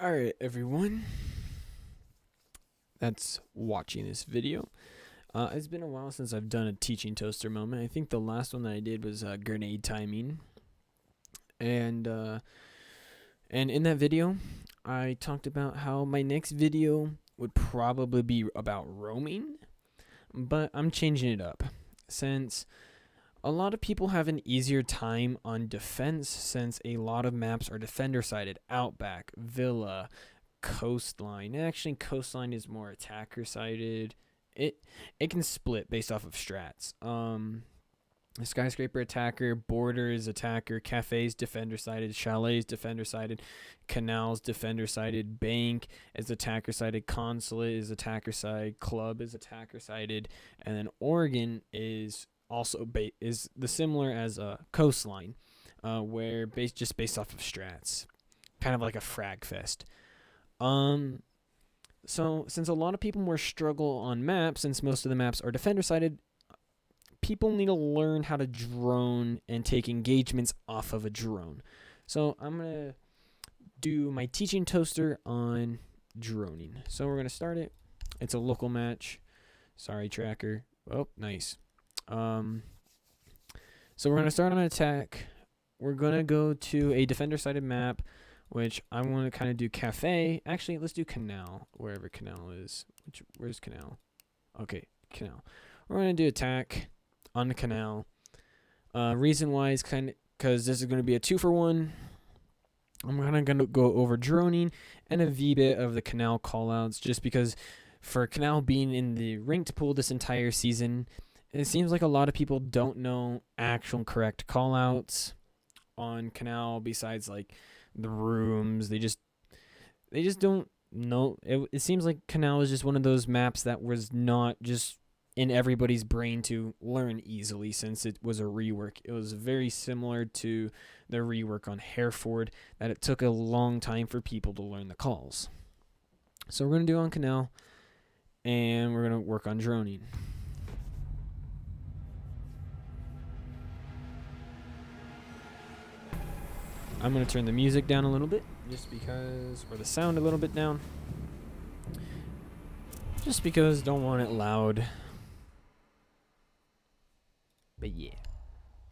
Alright, everyone that's watching this video. It's been a while since I've done a teaching toaster moment. I think the last one that I did was grenade timing. And in that video, I talked about how my next video would probably be about roaming, but I'm changing it up since a lot of people have an easier time on defense since a lot of maps are defender sided. Outback, Villa, Coastline. Actually, Coastline is more attacker sided. It can split based off of strats. Skyscraper attacker, Borders attacker, Cafes defender sided, Chalets defender sided, Canals defender sided, Bank is attacker sided, Consulate is attacker side, Club is attacker sided, and then Oregon is also is the similar as a Coastline, where just based off of strats, kind of like a frag fest. So since a lot of people more struggle on maps, since most of the maps are defender sided, people need to learn how to drone and take engagements off of a drone. So I'm gonna do my teaching toaster on droning. So we're gonna start it. It's a local match. Sorry, tracker. Oh, nice. So we're gonna start on an attack. We're gonna go to a defender-sided map, which I want to kind of do cafe. Actually, let's do canal, wherever canal is. Where's canal? Okay, canal. We're gonna do attack on the canal. Reason why is kind of because this is gonna be a 2-for-1. I'm gonna go over droning and a V-bit of the canal callouts, just because for canal being in the ranked pool this entire season, it seems like a lot of people don't know actual correct callouts on canal. Besides like the rooms, they just don't know. It seems like canal is just one of those maps that was not just in everybody's brain to learn easily, since it was a rework. It was very similar to the rework on Hereford, that it took a long time for people to learn the calls. So we're gonna do on canal, and we're gonna work on droning. I'm going to turn the music down a little bit, just because, or the sound a little bit down, just because don't want it loud. But yeah,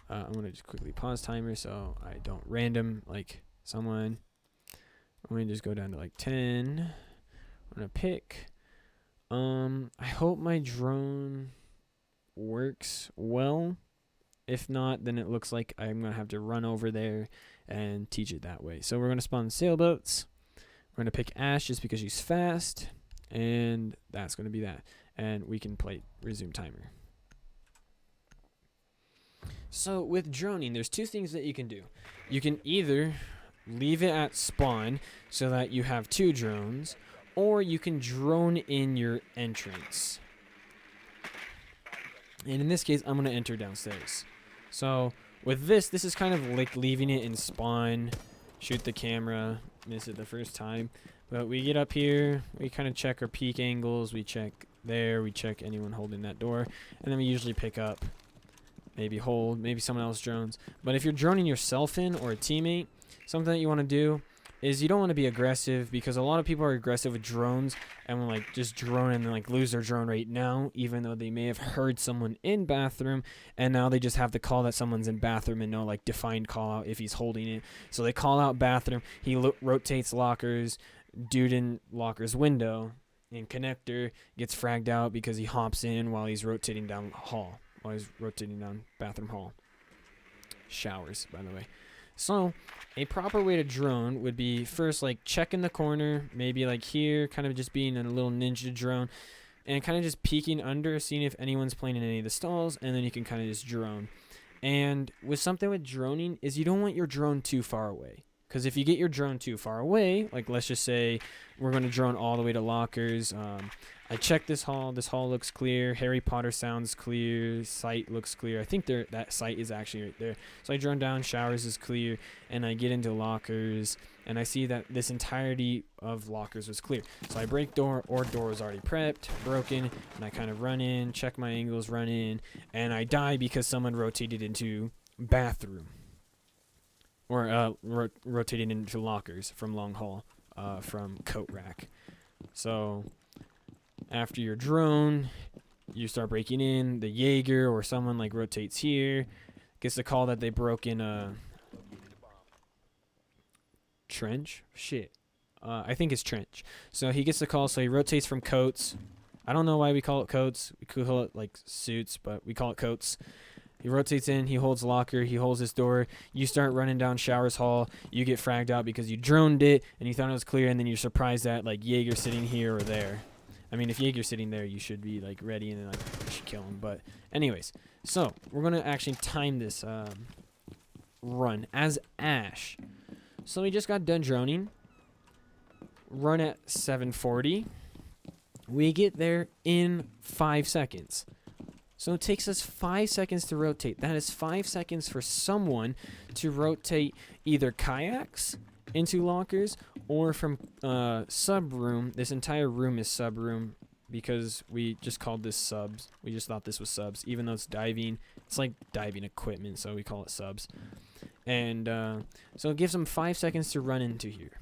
I'm going to just quickly pause timer so I don't random like someone. I'm going to just go down to like 10. I'm going to pick. I hope my drone works well. If not, then it looks like I'm going to have to run over there and teach it that way. So we're going to spawn sailboats. We're going to pick Ash just because she's fast. And that's going to be that. And we can play resume timer. So with droning, there's two things that you can do. You can either leave it at spawn so that you have 2 drones, or you can drone in your entrance. And in this case, I'm going to enter downstairs. So with this is kind of like leaving it in spawn, shoot the camera, miss it the first time. But we get up here, we kind of check our peak angles, we check there, we check anyone holding that door, and then we usually pick up, maybe hold, maybe someone else drones. But if you're droning yourself in or a teammate, something that you want to do is you don't want to be aggressive, because a lot of people are aggressive with drones and will like just drone and like lose their drone right now, even though they may have heard someone in bathroom, and now they just have to call that someone's in bathroom and no like defined call out if he's holding it. So they call out bathroom, he rotates lockers, dude in locker's window and connector gets fragged out because he hops in while he's rotating down hall, while he's rotating down bathroom hall. Showers, by the way. So a proper way to drone would be first like check in the corner, maybe like here, kind of just being a little ninja drone, and kind of just peeking under, seeing if anyone's playing in any of the stalls, and then you can kind of just drone. And with something with droning is you don't want your drone too far away. Because if you get your drone too far away, like let's just say we're going to drone all the way to lockers. I checked this hall. This hall looks clear. Harry Potter sounds clear. Site looks clear. I think that site is actually right there. So I drone down. Showers is clear. And I get into lockers. And I see that this entirety of lockers was clear. So I break door, or door was already prepped, broken. And I kind of run in, check my angles, run in. And I die because someone rotated into bathroom. Or rotating into lockers from long haul. from coat rack. So after your drone, you start breaking in. The Jaeger or someone like rotates here, gets the call that they broke in a trench. Shit. I think it's trench. So he gets the call, so he rotates from coats. I don't know why we call it coats. We could call it like suits, but we call it coats. He rotates in, he holds locker, he holds his door. You start running down Showers Hall. You get fragged out because you droned it and you thought it was clear, and then you're surprised that like Jaeger sitting here or there. I mean, if Jaeger's sitting there, you should be like ready and then like you should kill him. But anyways, so we're gonna actually time this run as Ash. So we just got done droning. Run at 740. We get there in 5 seconds. So it takes us 5 seconds to rotate. That is 5 seconds for someone to rotate either kayaks into lockers or from sub room. This entire room is sub room because we just called this subs. We just thought this was subs, even though it's diving. It's like diving equipment, so we call it subs. And so it gives them 5 seconds to run into here.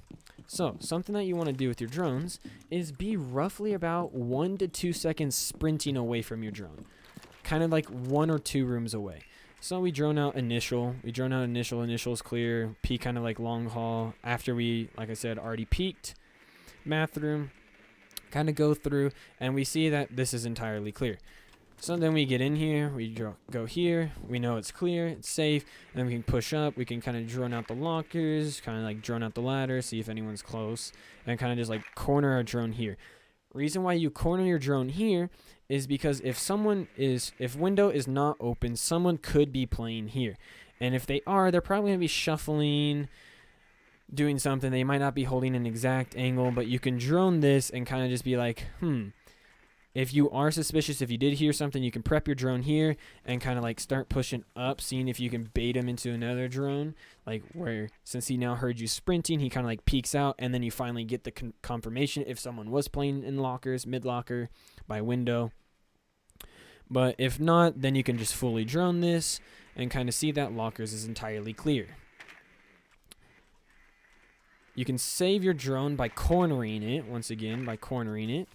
So something that you want to do with your drones is be roughly about 1 to 2 seconds sprinting away from your drone. Kind of like 1 or 2 rooms away. So we drone out initial. Initial is clear. Peak kind of like long haul. After we, like I said, already peaked. Math room. Kind of go through. And we see that this is entirely clear. So then we get in here. We go here. We know it's clear. It's safe. And then we can push up. We can kind of drone out the lockers. Kind of like drone out the ladder. See if anyone's close. And kind of just like corner our drone here. Reason why you corner your drone here is because if window is not open, someone could be playing here. And if they are, they're probably going to be shuffling, doing something. They might not be holding an exact angle, but you can drone this and kind of just be like, If you are suspicious, if you did hear something, you can prep your drone here and kind of like start pushing up, seeing if you can bait him into another drone. Like where, since he now heard you sprinting, he kind of like peeks out, and then you finally get the confirmation if someone was playing in lockers, mid locker, by window. But if not, then you can just fully drone this and kind of see that lockers is entirely clear. You can save your drone by cornering it, once again, by cornering it.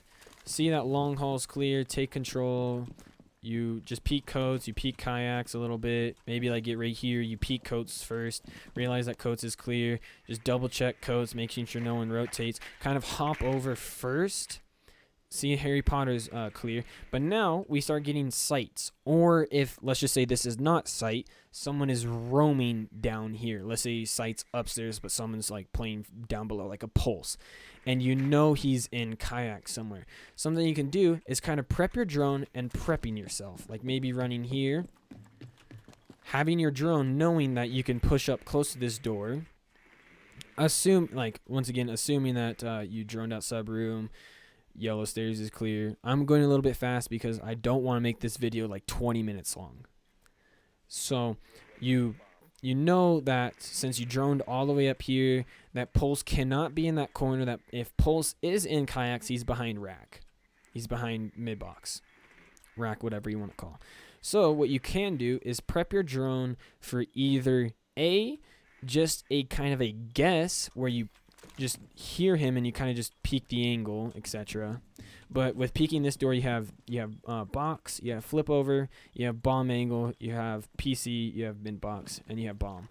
See that long haul's clear, take control. You just peek coats, you peek kayaks a little bit. Maybe like get right here, you peek coats first. Realize that coats is clear. Just double check coats, making sure no one rotates. Kind of hop over first. See Harry Potter's clear. But now we start getting sights. Or if, let's just say this is not sight, someone is roaming down here. Let's say sight's upstairs, but someone's like playing down below, like a pulse. And you know he's in kayak somewhere. Something you can do is kind of prep your drone and prepping yourself. Like maybe running here. Having your drone knowing that you can push up close to this door. Once again, assuming that you droned out sub room. Yellow stairs is clear. I'm going a little bit fast because I don't want to make this video like 20 minutes long. So you know that since you droned all the way up here, that Pulse cannot be in that corner. That if Pulse is in kayaks, he's behind rack. He's behind mid box. Rack, whatever you want to call. So what you can do is prep your drone for either just a kind of a guess where you just hear him and you kind of just peek the angle, etc. But with peeking this door, you have box, you have flip over, you have bomb angle, you have PC, you have mid box, and you have bomb.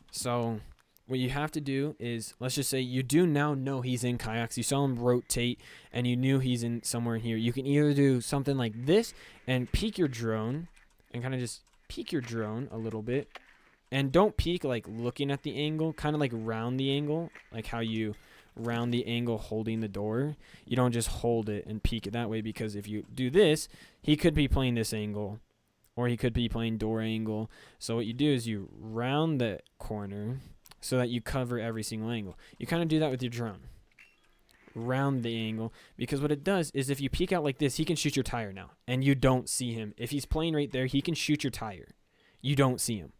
So what you have to do is, let's just say you do now know he's in kayaks. You saw him rotate and you knew he's in somewhere in here. You can either do something like this and peek your drone and kind of just peek your drone a little bit. And don't peek like looking at the angle, kind of like round the angle, like how you round the angle holding the door. You don't just hold it and peek it that way, because if you do this, he could be playing this angle or he could be playing door angle. So what you do is you round the corner so that you cover every single angle. You kind of do that with your drone. Round the angle, because what it does is if you peek out like this, he can shoot your tire now and you don't see him. If he's playing right there, he can shoot your tire. You don't see him.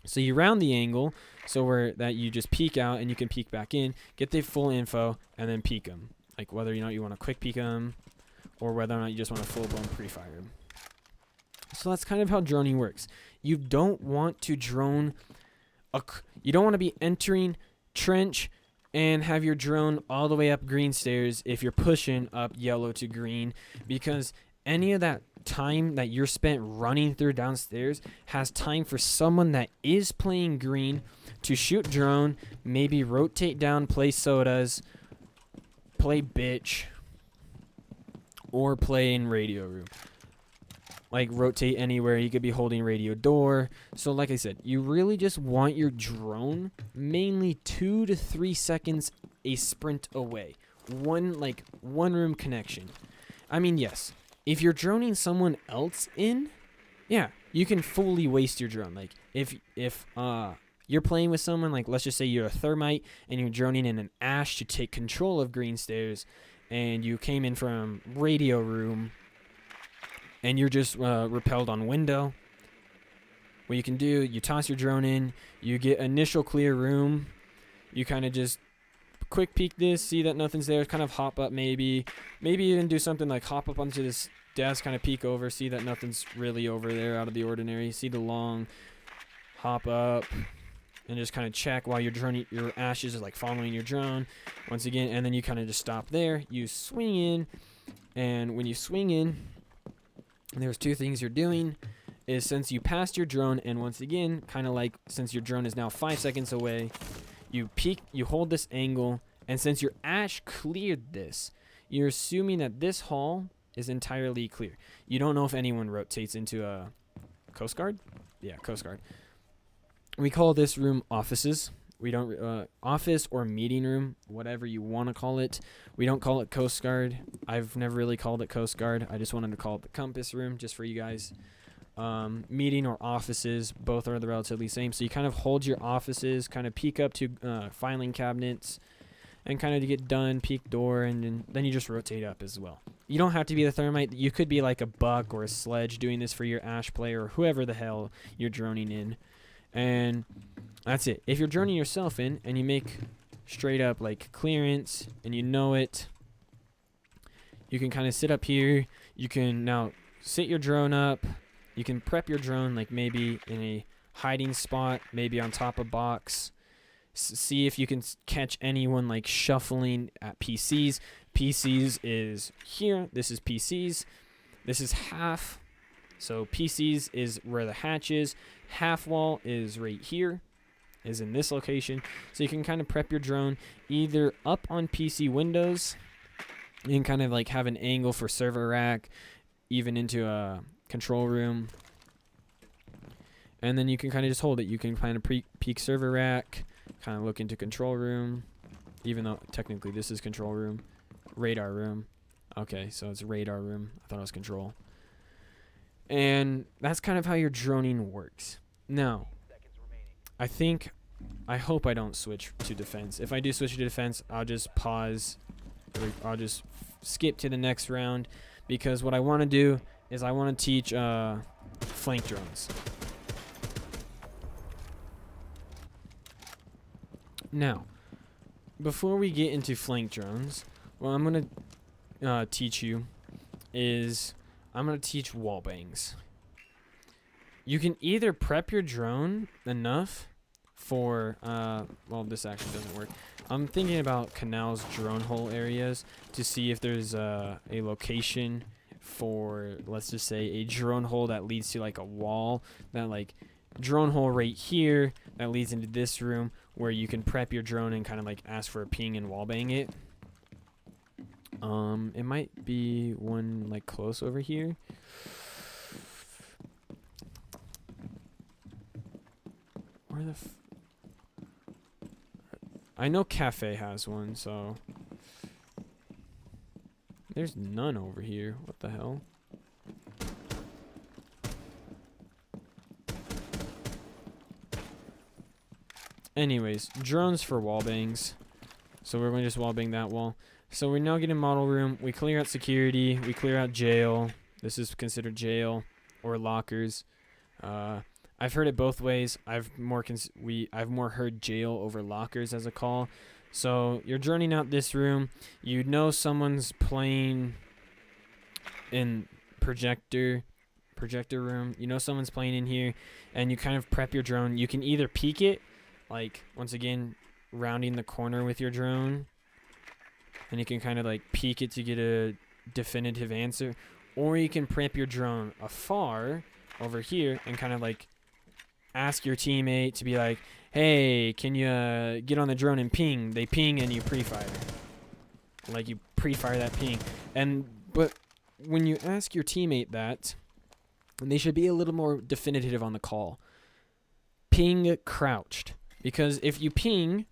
So you round the angle so that you just peek out and you can peek back in, get the full info, and then peek them. Like whether or not you want to quick peek them or whether or not you just want to full-blown pre-fire them. So that's kind of how droning works. You don't want to drone you don't want to be entering trench and have your drone all the way up green stairs if you're pushing up yellow to green, because any of that time that you're spent running through downstairs has time for someone that is playing green to shoot drone, maybe rotate down, play sodas, play bitch, or play in radio room. Like rotate anywhere. You could be holding radio door. So like I said, you really just want your drone mainly 2 to 3 seconds a sprint away. One room connection. I mean, yes, if you're droning someone else in, yeah, you can fully waste your drone. Like if you're playing with someone, like let's just say you're a thermite and you're droning in an ash to take control of green stairs, and you came in from radio room and you're just repelled on window. What you can do, you toss your drone in, you get initial clear room, you kind of just quick peek this, see that nothing's there, kind of hop up maybe even do something like hop up onto this desk, kind of peek over, see that nothing's really over there out of the ordinary, see the long, hop up, and just kind of check while your ashes is like following your drone once again, and then you kind of just stop there, you swing in, and when you swing in, there's 2 things you're doing. Is since you passed your drone, and once again, kind of like since your drone is now 5 seconds away, you peek, you hold this angle, and since your ash cleared this, you're assuming that this hall is entirely clear. You don't know if anyone rotates into a Coast Guard. Yeah, Coast Guard. We call this room offices. We don't office or meeting room, whatever you want to call it. We don't call it Coast Guard. I've never really called it Coast Guard. I just wanted to call it the compass room just for you guys. Meeting or offices, both are the relatively same. So you kind of hold your offices, kind of peek up to filing cabinets, and kind of get done, peek door, and then you just rotate up as well. You don't have to be the thermite. You could be like a buck or a sledge doing this for your ash player or whoever the hell you're droning in. And that's it. If you're droning yourself in and you make straight up like clearance and you know it, you can kind of sit up here. You can now sit your drone up. You can prep your drone like maybe in a hiding spot, maybe on top of box. See if you can catch anyone like shuffling at PCs. PCs is here. This is PCs. This is half. So PCs is where the hatch is. Half wall is right here, is in this location. So you can kind of prep your drone either up on PC windows. You can kind of like have an angle for server rack, even into a control room. And then you can kind of just hold it. You can kind of peek server rack, kind of look into control room, even though technically this is control room. Radar room. Okay, so it's radar room. I thought it was control. And that's kind of how your droning works. Now, I hope I don't switch to defense. If I do switch to defense, I'll just pause. I'll just skip to the next round, because what I want to do is I want to teach flank drones. Now, before we get into flank drones, what I'm going to teach you is I'm going to teach wall bangs. You can either prep your drone enough for, well, this actually doesn't work. I'm thinking about Canal's drone hole areas to see if there's a location for, let's just say, a drone hole that leads to like a wall, that like drone hole right here that leads into this room where you can prep your drone and kind of like ask for a ping and wall bang it. It might be one like close over here. Where the I know Cafe has one, so there's none over here. What the hell? Anyways, drones for wall bangs. So we're going to just wall bang that wall. So we're now getting model room. We clear out security. We clear out jail. This is considered jail or lockers. I've heard it both ways. I've more heard jail over lockers as a call. So you're droning out this room. You know someone's playing in projector room. You know someone's playing in here, and you kind of prep your drone. You can either peek it like, once again, rounding the corner with your drone. And you can kind of like peek it to get a definitive answer. Or you can prep your drone afar over here and kind of like ask your teammate to be like, hey, can you get on the drone and ping? They ping and you pre-fire. Like you pre-fire that ping. But when you ask your teammate that, they should be a little more definitive on the call. Ping crouched. Because if you ping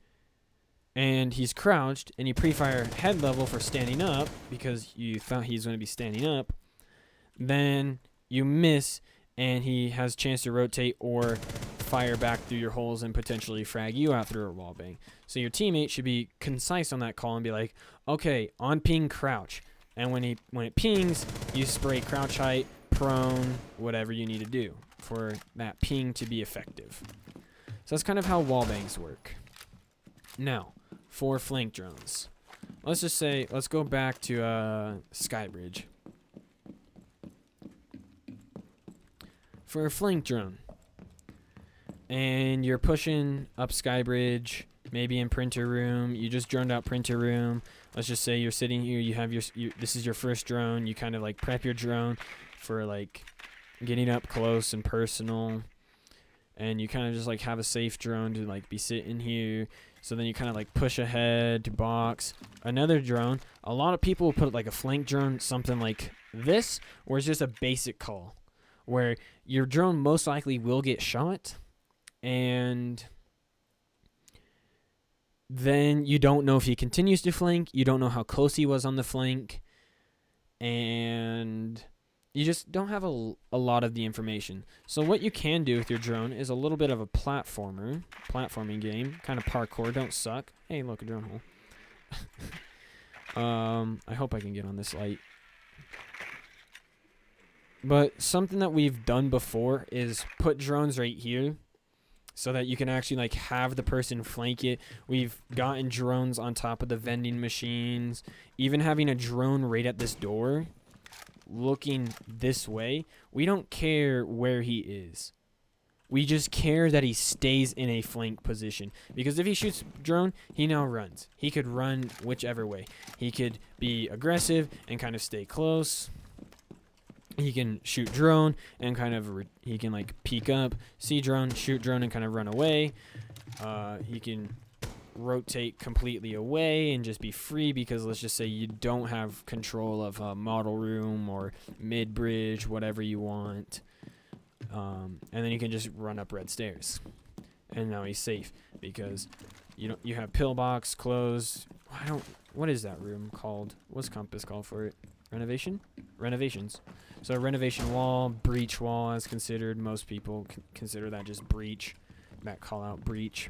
and he's crouched and you pre-fire head level for standing up because you thought he's going to be standing up, then you miss and he has a chance to rotate or fire back through your holes and potentially frag you out through a wall bang. So your teammate should be concise on that call and be like, okay, on ping crouch. And when it pings, you spray crouch height, prone, whatever you need to do for that ping to be effective. So that's kind of how wall bangs work. Now, for flank drones. Let's just say, let's go back to Skybridge. For a flank drone, and you're pushing up Skybridge, maybe in printer room, you just droned out printer room. Let's just say you're sitting here, you have this is your first drone, you kind of like prep your drone for like getting up close and personal, and you kind of just like have a safe drone to like be sitting here. So then you kind of like push ahead to box another drone. A lot of people will put like a flank drone, something like this, where it's just a basic call, where your drone most likely will get shot, and then you don't know if he continues to flank, you don't know how close he was on the flank, and you just don't have a lot of the information. So what you can do with your drone is a little bit of a platforming game, kind of parkour, don't suck. Hey, look, a drone hole. I hope I can get on this light. But something that we've done before is put drones right here so that you can actually like have the person flank it. We've gotten drones on top of the vending machines, even having a drone right at this door looking this way. We don't care where he is. We just care that he stays in a flank position, because if he shoots drone, he now runs. He could run whichever way. He could be aggressive and kind of stay close. He can shoot drone and kind of he can like peek up, see drone, shoot drone, and kind of run away. He can rotate completely away and just be free, because let's just say you don't have control of a model room or mid bridge, whatever you want, and then you can just run up red stairs, and now he's safe because you have pillbox closed. What is that room called? What's Compass called for it? Renovations. So renovation wall, breach wall is considered. Most people consider that just breach, that call out breach.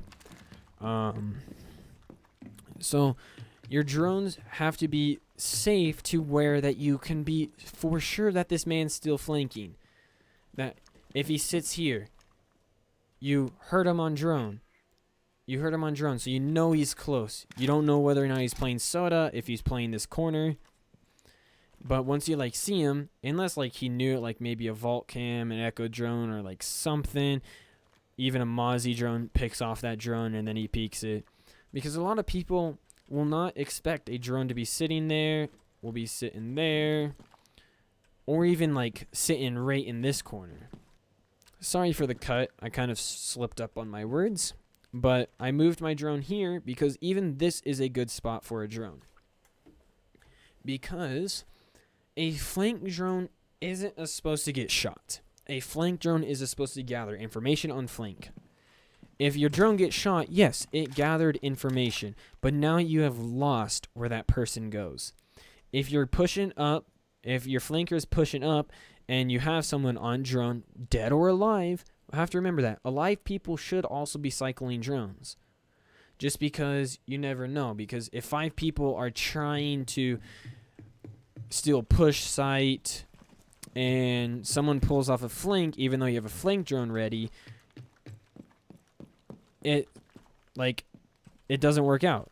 So your drones have to be safe to where that you can be for sure that this man's still flanking. That if he sits here, you heard him on drone. So you know he's close. You don't know whether or not he's playing soda, if he's playing this corner. But once you like see him, unless like he knew it, like maybe a Vault Cam, an Echo drone, or like something, even a Mozzie drone picks off that drone and then he peeks it. Because a lot of people will not expect a drone to be sitting there, will be sitting there, or even like sitting right in this corner. Sorry for the cut, I kind of slipped up on my words, but I moved my drone here because even this is a good spot for a drone. Because a flank drone isn't supposed to get shot. A flank drone is supposed to gather information on flank. If your drone gets shot, yes, it gathered information, but now you have lost where that person goes. If you're pushing up, if your flanker is pushing up, and you have someone on drone, dead or alive, I have to remember that. Alive people should also be cycling drones. Just because you never know. Because if 5 people are trying to still push sight, and someone pulls off a flank, even though you have a flank drone ready, it doesn't work out.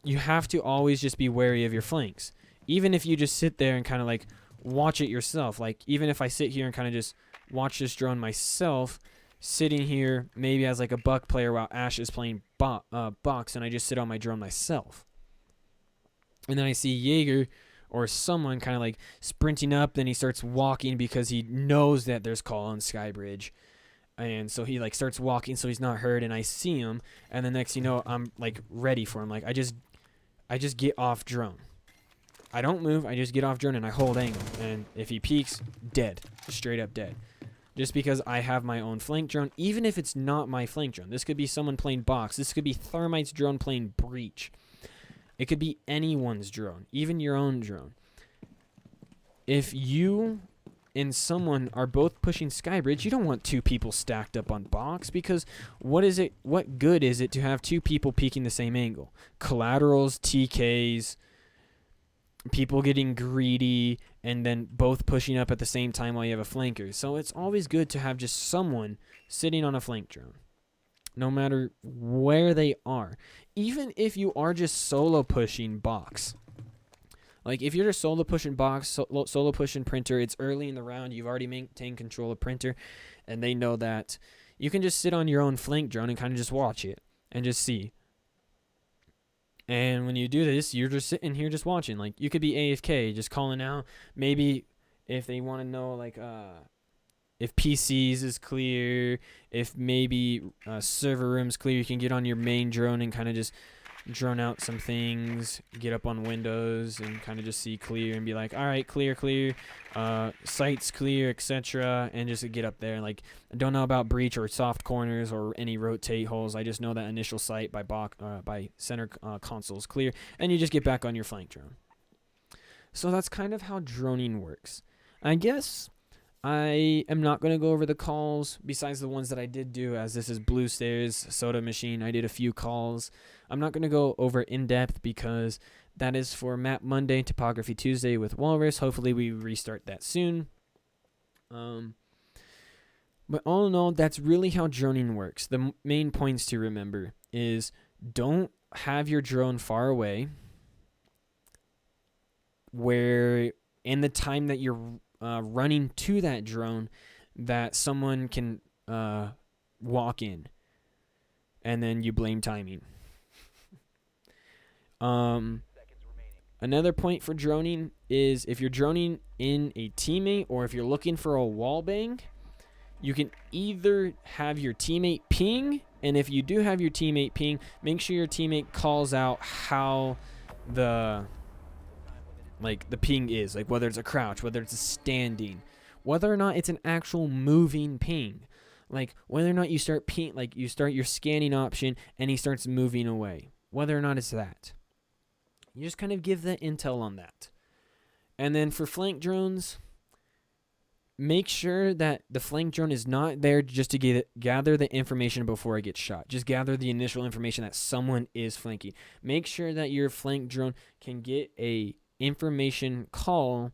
You have to always just be wary of your flanks. Even if you just sit there and kind of like watch it yourself. Like even if I sit here and kind of just watch this drone myself, sitting here maybe as like a buck player while Ash is playing box, and I just sit on my drone myself. And then I see Jaeger or someone kind of like sprinting up, then he starts walking because he knows that there's call on Skybridge. And so he like starts walking so he's not heard, and I see him, and the next you know I'm like ready for him. Like I just get off drone. I don't move, I just get off drone and I hold angle. And if he peeks, dead. Straight up dead. Just because I have my own flank drone, even if it's not my flank drone. This could be someone playing box. This could be Thermite's drone playing breach. It could be anyone's drone, even your own drone. If you and someone are both pushing Skybridge, you don't want two people stacked up on box, because what good is it to have two people peeking the same angle? Collaterals, TKs, people getting greedy, and then both pushing up at the same time while you have a flanker. So it's always good to have just someone sitting on a flank drone, no matter where they are. Even if you are just solo pushing box. Like if you're just solo pushing box, solo pushing printer, it's early in the round, you've already maintained control of printer, and they know that, you can just sit on your own flank drone and kind of just watch it and just see. And when you do this, you're just sitting here just watching. Like you could be AFK, just calling out. Maybe if they want to know like if PCs is clear, if maybe server room's clear, you can get on your main drone and kind of just drone out some things, get up on windows and kind of just see clear and be like, all right, clear, sights clear, etc. And just get up there. Like I don't know about breach or soft corners or any rotate holes. I just know that initial sight by center console is clear, and you just get back on your flank drone. So that's kind of how droning works. I guess I am not going to go over the calls besides the ones that I did do, as this is Blue Stairs, Soda Machine. I did a few calls. I'm not going to go over in depth because that is for Map Monday, Topography Tuesday with Walrus. Hopefully we restart that soon. But all in all, that's really how droning works. The main points to remember is don't have your drone far away, where in the time that you're running to that drone, that someone can walk in, and then you blame timing. Another point for droning is if you're droning in a teammate, or if you're looking for a wall bang, you can either have your teammate ping, and if you do have your teammate ping, make sure your teammate calls out how the ping is, like whether it's a crouch, whether it's a standing, whether or not it's an actual moving ping, like whether or not you start you start your scanning option and he starts moving away, whether or not it's that. You just kind of give the intel on that. And then for flank drones, make sure that the flank drone is not there just to gather the information before it gets shot. Just gather the initial information that someone is flanking. Make sure that your flank drone can get a information call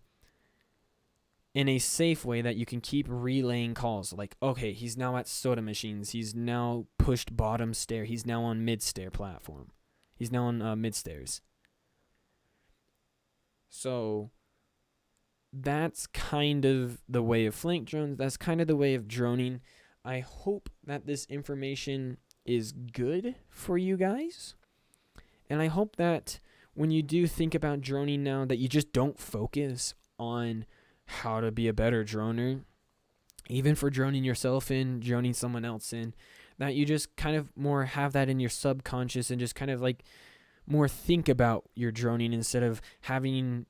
in a safe way that you can keep relaying calls. Like, okay, he's now at Soda Machines. He's now pushed bottom stair. He's now on mid stair platform. He's now on mid stairs. So that's kind of the way of flank drones. That's kind of the way of droning. I hope that this information is good for you guys. And I hope that when you do think about droning now, that you just don't focus on how to be a better droner, even for droning yourself in, droning someone else in, that you just kind of more have that in your subconscious and just kind of like more think about your droning instead of having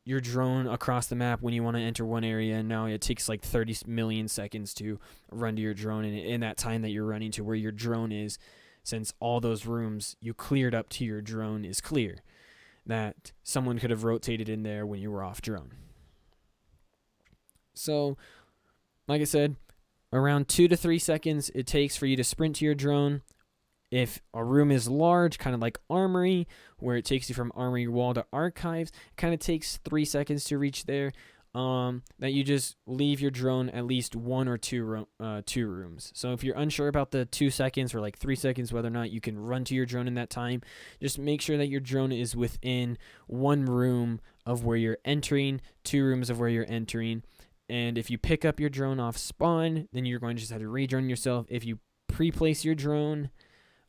your drone across the map when you want to enter one area, and now it takes like 30 million seconds to run to your drone, and in that time that you're running to where your drone is, since all those rooms you cleared up to your drone is clear, that someone could have rotated in there when you were off drone. So, like I said, around 2 to 3 seconds it takes for you to sprint to your drone. If a room is large, kind of like Armory, where it takes you from Armory wall to archives, it kind of takes 3 seconds to reach there. That you just leave your drone at least 1 or 2 rooms. So if you're unsure about the 2 seconds or like 3 seconds, whether or not you can run to your drone in that time, just make sure that your drone is within 1 room of where you're entering, 2 rooms of where you're entering, And if you pick up your drone off spawn, then you're going to just have to re-drone yourself. If you pre-place your drone,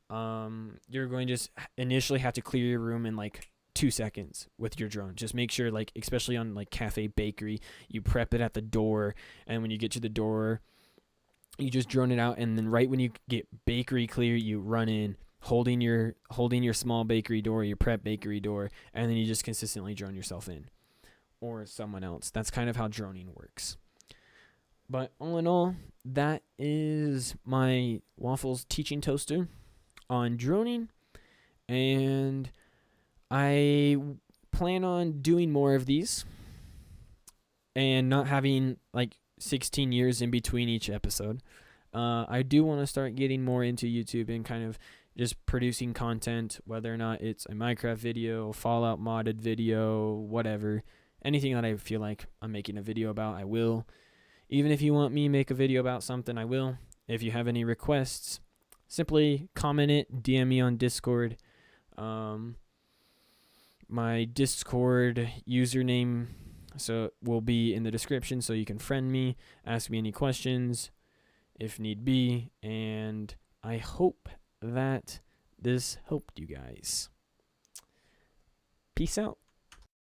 you're going to just initially have to clear your room in like 2 seconds with your drone. Just make sure, like, especially on like cafe bakery, you prep it at the door, and when you get to the door, you just drone it out, and then right when you get bakery clear, you run in holding your small bakery door, your prep bakery door, and then you just consistently drone yourself in, or someone else. That's kind of how droning works. But all in all, that is my Waffles teaching toaster on droning, and I plan on doing more of these and not having like 16 years in between each episode. I do want to start getting more into YouTube and kind of just producing content, whether or not it's a Minecraft video, Fallout modded video, whatever. Anything that I feel like I'm making a video about, I will. Even if you want me to make a video about something, I will. If you have any requests, simply comment it, DM me on Discord. My Discord username will be in the description, so you can friend me, ask me any questions if need be, and I hope that this helped you guys. Peace out.